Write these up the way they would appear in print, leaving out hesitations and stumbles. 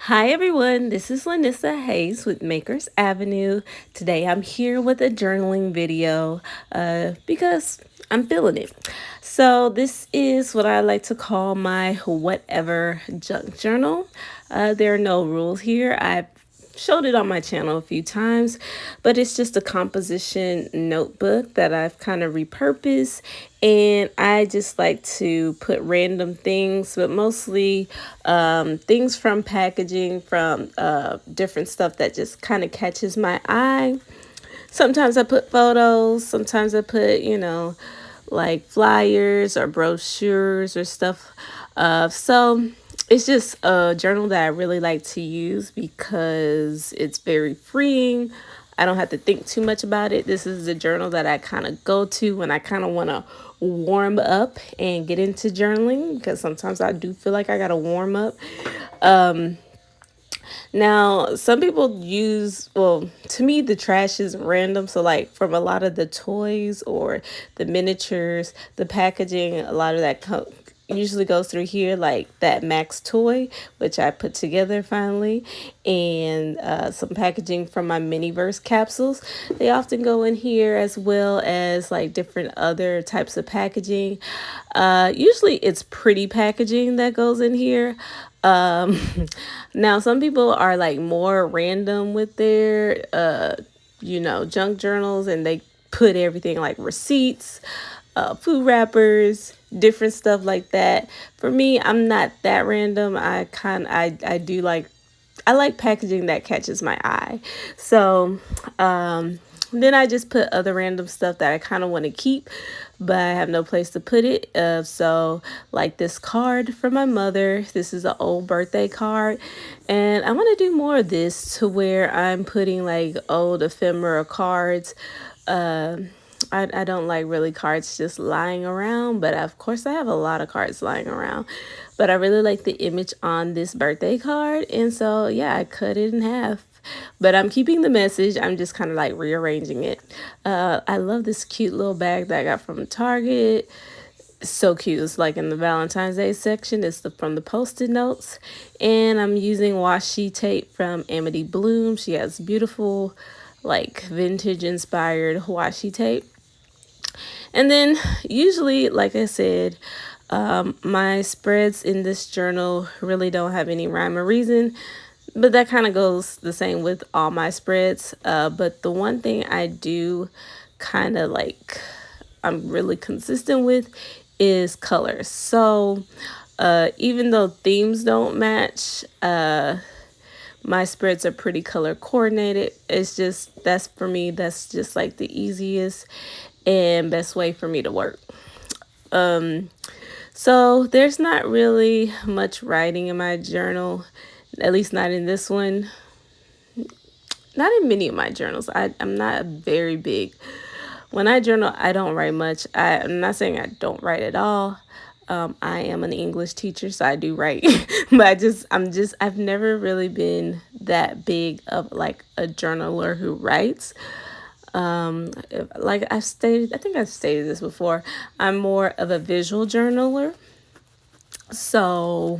Hi everyone, this is Lynissa Hayes with Makers Avenue. Today I'm here with a journaling video because I'm feeling it. So, this is what I like to call my whatever junk journal. There are no rules here. I've showed it on my channel a few times, but it's just a composition notebook that I've kind of repurposed. And I just like to put random things, but mostly things from packaging, from different stuff that just kind of catches my eye. Sometimes I put photos, sometimes I put, like flyers or brochures or stuff. So it's just a journal that I really like to use because it's very freeing. I don't have to think too much about it. This is a journal that I kind of go to when I kind of want to warm up and get into journaling because sometimes I do feel like I got to warm up. Now, some people use, well, to me, the trash is random. So, like, from a lot of the toys or the miniatures, the packaging, a lot of that usually goes through here, like that Max toy, which I put together finally, and some packaging from my Miniverse capsules. They often go in here as well as like different other types of packaging. Usually, it's pretty packaging that goes in here. Um, Now some people are like more random with their junk journals, and they put everything like receipts, food wrappers, different stuff like that. For me, I'm not that random. I do like, I like packaging that catches my eye. So, then I just put other random stuff that I kind of want to keep, but I have no place to put it. So, like this card from my mother. This is an old birthday card, and I want to do more of this to where I'm putting like old ephemera cards. I don't like really cards just lying around, but of course I have a lot of cards lying around. But I really like the image on this birthday card, and so yeah, I cut it in half. But I'm keeping the message. I'm just kind of like rearranging it. I love this cute little bag that I got from Target. It's so cute. It's like in the Valentine's Day section. It's from the Post-it notes, and I'm using washi tape from Amity Bloom. She has beautiful, like vintage inspired washi tape. And then usually, like I said, my spreads in this journal really don't have any rhyme or reason, but that kind of goes the same with all my spreads. But the one thing I do kind of like, I'm really consistent with is colors. So even though themes don't match, my spreads are pretty color coordinated. It's just, that's for me, that's just like the easiest and best way for me to work. So there's not really much writing in my journal, at least not in this one. Not in many of my journals. I'm not very big. When I journal, I don't write much. I'm not saying I don't write at all. I am an English teacher, so I do write. But I've never really been that big of like a journaler who writes. Like I've stated, I think I've stated this before, I'm more of a visual journaler. So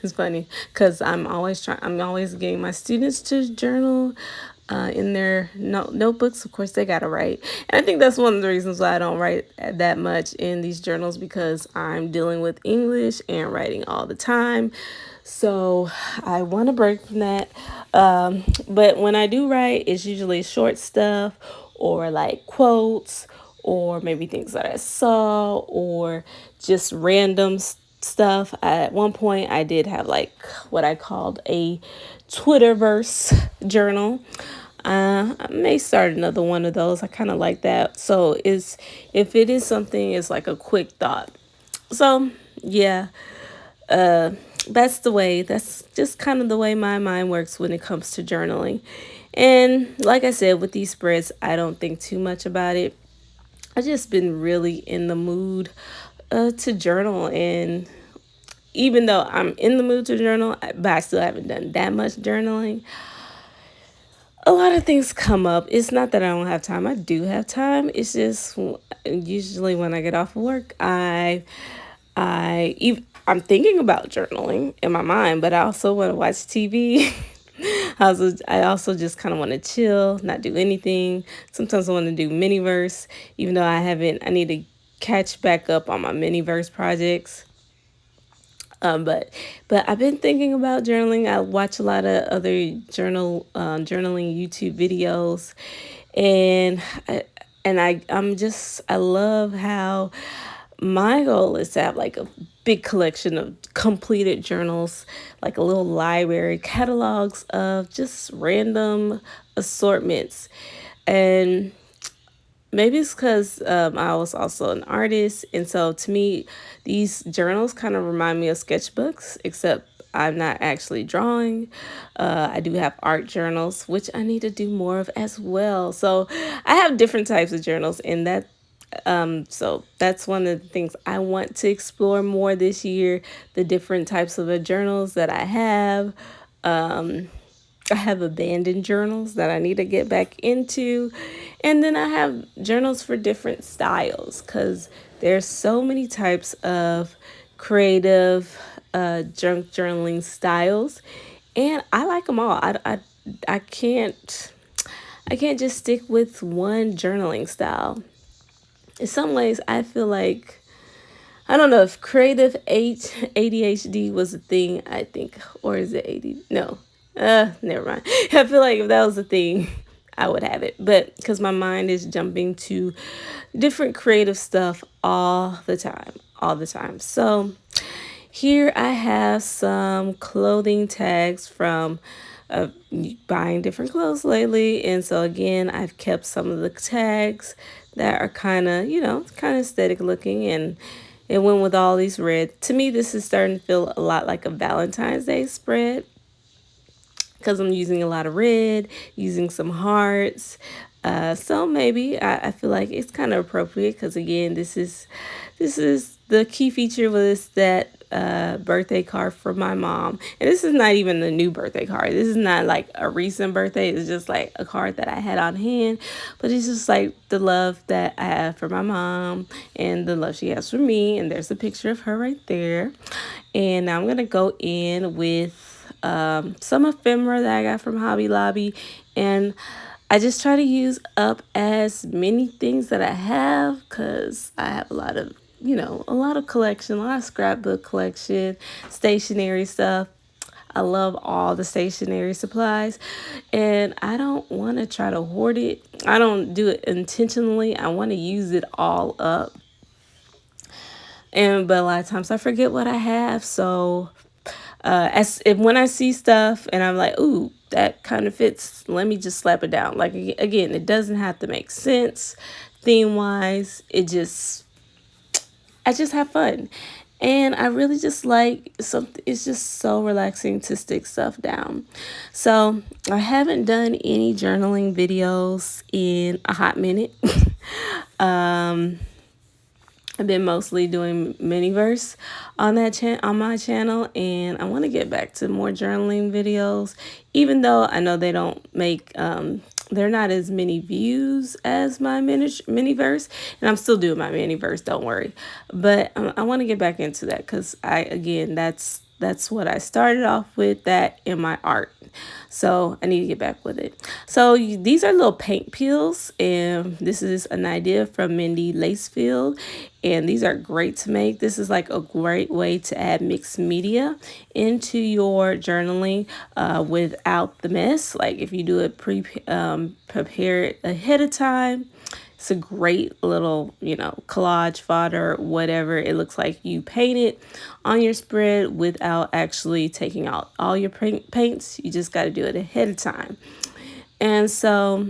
it's funny because I'm always getting my students to journal in their notebooks. Of course, they got to write. And I think that's one of the reasons why I don't write that much in these journals, because I'm dealing with English and writing all the time. So I want to break from that. But when I do write, it's usually short stuff or like quotes or maybe things that I saw or just random stuff. At one point, I did have like what I called a Twitterverse journal. I may start another one of those. I kind of like that. So is if it is something, it's like a quick thought. So yeah, that's the way. That's just kind of the way my mind works when it comes to journaling. And like I said, with these spreads, I don't think too much about it. I've just been really in the mood to journal, and even though I'm in the mood to journal, but I still haven't done that much journaling. A lot of things come up. It's not that I don't have time. I do have time. It's just usually when I get off of work, I I'm thinking about journaling in my mind, but I also want to watch TV. I also just kind of want to chill, not do anything. Sometimes I want to do mini-verse, even though I need to catch back up on my mini-verse projects. Um, but but I've been thinking about journaling. I watch a lot of other journaling YouTube videos, and I love how my goal is to have like a big collection of completed journals, like a little library, catalogs of just random assortments. And maybe it's because I was also an artist. And so to me, these journals kind of remind me of sketchbooks, except I'm not actually drawing. I do have art journals, which I need to do more of as well. So I have different types of journals, and so that's one of the things I want to explore more this year, the different types of journals that I have. I have abandoned journals that I need to get back into. And then I have journals for different styles because there's so many types of creative junk journaling styles. And I like them all. I can't just stick with one journaling style. In some ways, I feel like I don't know if creative ADHD was a thing, I think, or is it AD? No. Never mind. I feel like if that was a thing, I would have it. But because my mind is jumping to different creative stuff all the time. So here I have some clothing tags from uh, buying different clothes lately. And so again, I've kept some of the tags that are kind of aesthetic looking, and it went with all these red. To me, this is starting to feel a lot like a Valentine's Day spread because I'm using a lot of red, using some hearts. So maybe I feel like it's kind of appropriate because again, this is the key feature was that birthday card from my mom, and this is not even a new birthday card. This is not like a recent birthday. It's just like a card that I had on hand, but it's just like the love that I have for my mom and the love she has for me. And there's a picture of her right there. And now I'm gonna go in with some ephemera that I got from Hobby Lobby, and I just try to use up as many things that I have because I have a lot of collection, a lot of scrapbook collection, stationery stuff. I love all the stationery supplies, and I don't want to try to hoard it. I don't do it intentionally. I want to use it all up. But a lot of times I forget what I have. So as if when I see stuff and I'm like, ooh, that kind of fits, let me just slap it down. Like again, it doesn't have to make sense theme wise. I just have fun. And I really just like something, it's just so relaxing to stick stuff down. So I haven't done any journaling videos in a hot minute. um, I've been mostly doing miniverse on my channel, and I want to get back to more journaling videos, even though I know they don't make they're not as many views as my miniverse, and I'm still doing my miniverse. Don't worry, but I want to get back into that because that's what I started off with, that in my art. So I need to get back with it. So these are little paint peels, and this is an idea from Mindy Lacefield, and these are great to make. This is like a great way to add mixed media into your journaling without the mess. Like if you do it prepare it ahead of time, it's a great little, collage fodder, whatever. It looks like you painted on your spread without actually taking out all your paints. You just got to do it ahead of time. And so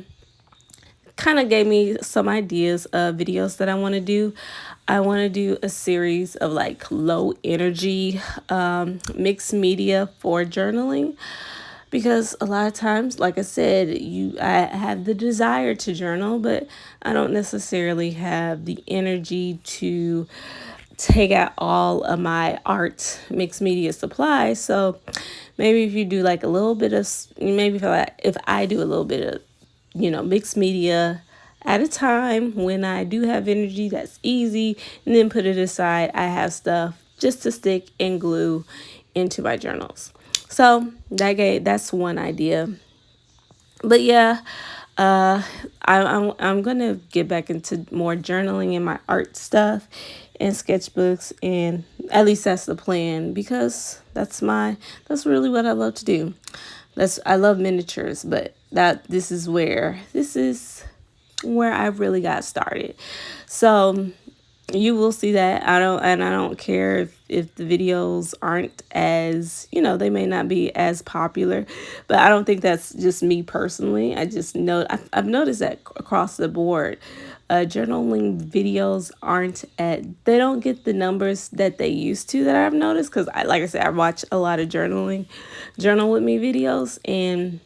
kind of gave me some ideas of videos that I want to do. I want to do a series of like low energy mixed media for journaling, because a lot of times, like I said, I have the desire to journal, but I don't necessarily have the energy to take out all of my art mixed media supplies. So maybe if you do like a little bit of, maybe if I do a little bit of, mixed media at a time when I do have energy that's easy, and then put it aside. I have stuff just to stick and glue into my journals. So that's one idea. But yeah, uh, I'm gonna get back into more journaling and my art stuff and sketchbooks, and at least that's the plan because that's really what I love to do. I love miniatures, but this is where I really got started. So you will see that. I don't care if the videos aren't as, they may not be as popular, but I don't think that's just me personally. I just know I've noticed that across the board, journaling videos they don't get the numbers that they used to, that I've noticed, because like I said, I watch a lot of journal with me videos, and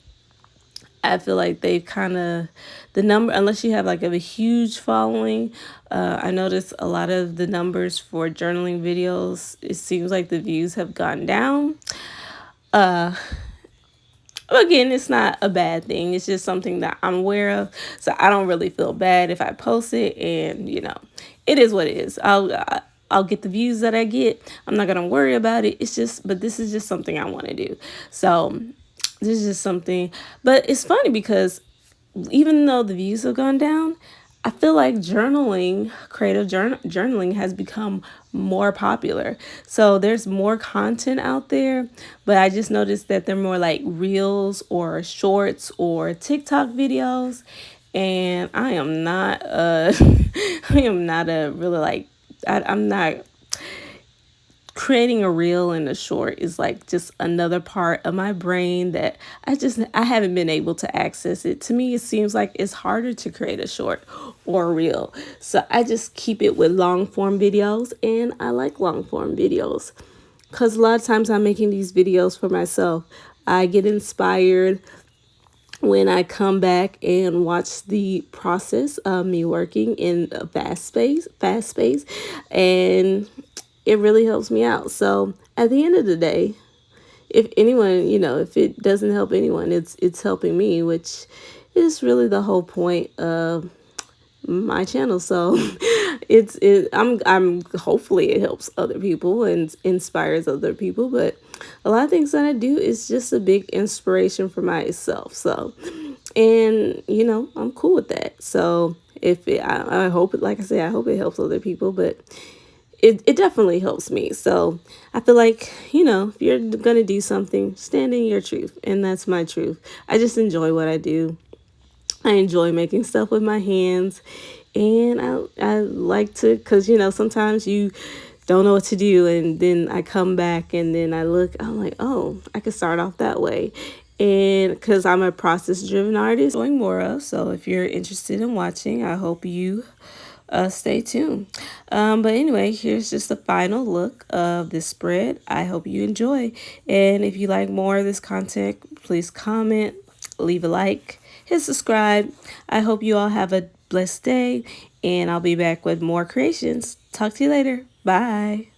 I feel like they've kind of, the number, unless you have like a huge following, I notice a lot of the numbers for journaling videos, it seems like the views have gone down. Uh, Again, it's not a bad thing. It's just something that I'm aware of. So I don't really feel bad if I post it, and it is what it is. I'll get the views that I get. I'm not gonna worry about it. But this is just something I want to do. So this is just something. But it's funny because even though the views have gone down, I feel like journaling has become more popular. So there's more content out there, but I just noticed that they're more like reels or shorts or TikTok videos. And I am not I am not a really like I'm not creating a reel and a short is like just another part of my brain that I haven't been able to access it. To me, it seems like it's harder to create a short or a reel. So I just keep it with long form videos, and I like long form videos because a lot of times I'm making these videos for myself. I get inspired when I come back and watch the process of me working in a fast space, and it really helps me out. So at the end of the day, if anyone, if it doesn't help anyone, it's helping me, which is really the whole point of my channel. So I'm hopefully it helps other people and inspires other people, but a lot of things that I do is just a big inspiration for myself. So, and I'm cool with that. So I hope it, like I say, I hope it helps other people, but it definitely helps me. So I feel like, if you're gonna do something, stand in your truth, and that's my truth. I just enjoy what I do. I enjoy making stuff with my hands, and I like to, because sometimes you don't know what to do, and then I come back and then I'm like, oh, I could start off that way. And because I'm a process driven artist, doing more of. So if you're interested in watching, I hope you stay tuned. But anyway, here's just a final look of this spread. I hope you enjoy. And if you like more of this content, please comment, leave a like, hit subscribe. I hope you all have a blessed day, and I'll be back with more creations. Talk to you later. Bye.